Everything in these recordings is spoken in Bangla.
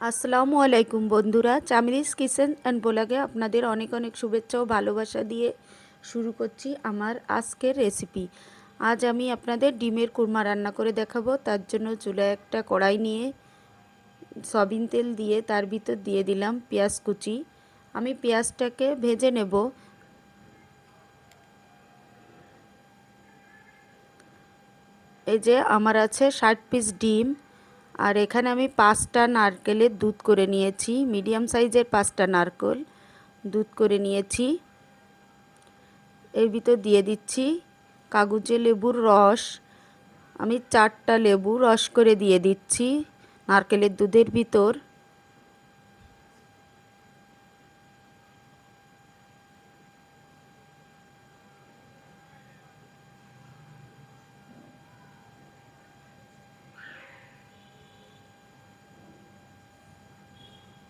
আসসালামু আলাইকুম বন্ধুরা, চামিলিস কিচেন অ্যান্ড ব্লগে আপনাদের অনেক অনেক শুভেচ্ছা ও ভালোবাসা দিয়ে শুরু করছি আমার আজকের রেসিপি। আজ আমি আপনাদের ডিমের কুরমা রান্না করে দেখাবো। তার জন্য চুলায় একটা কড়াই নিয়ে সয়াবিন তেল দিয়ে তার ভিতর দিয়ে দিলাম পেঁয়াজ কুচি। আমি পেঁয়াজটাকে ভেজে নেব। এই যে আমার আছে 60 পিস ডিম, আর এখানে আমি 5টা নারকেলের দুধ করে নিয়েছি, মিডিয়াম সাইজের 5টা নারকেল দুধ করে নিয়েছি। এর ভিতর দিয়ে দিচ্ছি কাগজে লেবুর রস। আমি 4টা লেবু রস করে দিয়ে দিচ্ছি নারকেলের দুধের ভিতর।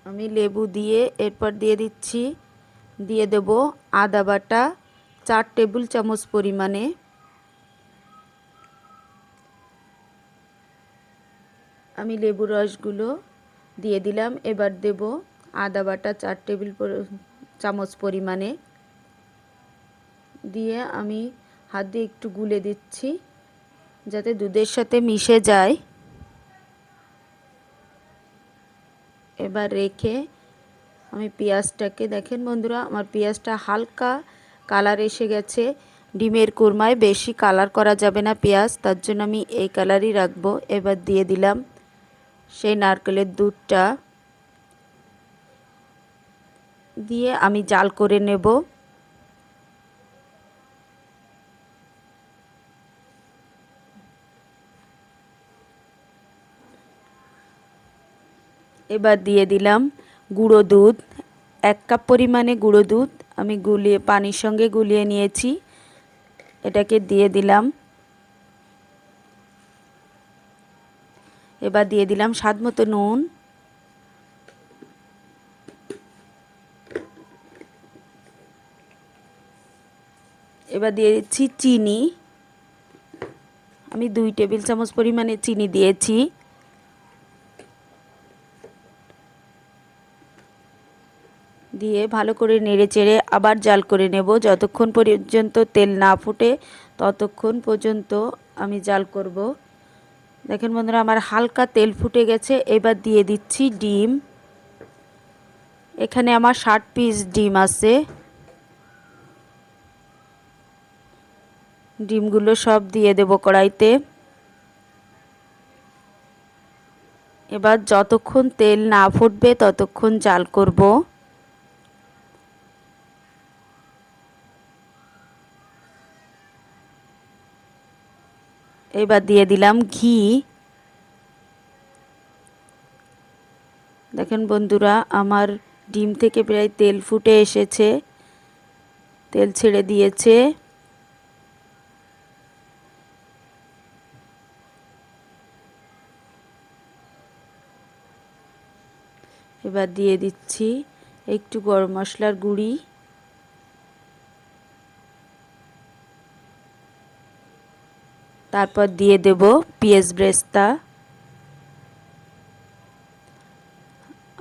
আমি লেবু দিয়ে এরপর দিয়ে দেব আদা বাটা 4 টেবিল চামচ পরিমাণে। আমি লেবু রসগুলো দিয়ে দিলাম। এবার দেব আদা বাটা 4 টেবিল চামচ পরিমাণে। দিয়ে আমি হাত দিয়ে একটু গুলে দিচ্ছি যাতে দুধের সাথে মিশে যায়। এবার রেখে আমি পেঁয়াজটাকে, দেখেন বন্ধুরা, আমার পেঁয়াজটা হালকা কালার এসে গেছে। ডিমের কুরমায় বেশি কালার করা যাবে না পেঁয়াজ, তার জন্য আমি এই কালারই রাখবো। এবার দিয়ে দিলাম সেই নারকেলের দুধটা, দিয়ে আমি জাল করে নেব। এবার দিয়ে দিলাম গুঁড়ো দুধ, 1 কাপ পরিমাণে গুঁড়ো দুধ আমি পানির সঙ্গে গুলিয়ে নিয়েছি। এটাকে দিয়ে দিলাম। এবার দিয়ে দিলাম স্বাদ মতো নুন। এবার দিয়ে দিচ্ছি চিনি। আমি 2 টেবিল চামচ পরিমাণে চিনি দিয়েছি। দিয়ে ভালো করে নেড়েচেড়ে আবার জাল করে নেব। যতক্ষণ পর্যন্ত তেল না ফুটে ততক্ষণ পর্যন্ত আমি জাল করব। দেখেন বন্ধুরা, আমার হালকা তেল ফুটে গেছে। এবার দিয়ে দিচ্ছি ডিম। এখানে আমার 60 পিস ডিম আছে। ডিমগুলো সব দিয়ে দেব কড়াইতে। এবার যতক্ষণ তেল না ফুটবে ততক্ষণ জাল করব। এবার দিয়ে দিলাম ঘি। দেখেন বন্ধুরা, আমার ডিম থেকে প্রায় তেল ফুটে এসেছে, তেল ছেড়ে দিয়েছে। এবার দিয়ে দিচ্ছি একটু গরম মশলার গুঁড়ি। তারপর দিয়ে দেব পেঁয়াজ ব্রেস্তা।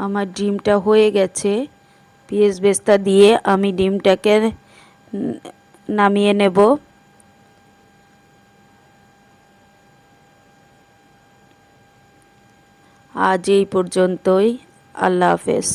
আমার ডিমটা হয়ে গেছে। পেঁয়াজ ব্রেস্তা দিয়ে আমি ডিমটাকে নামিয়ে নেব। আজ এই পর্যন্তই। আল্লাহ হাফেজ।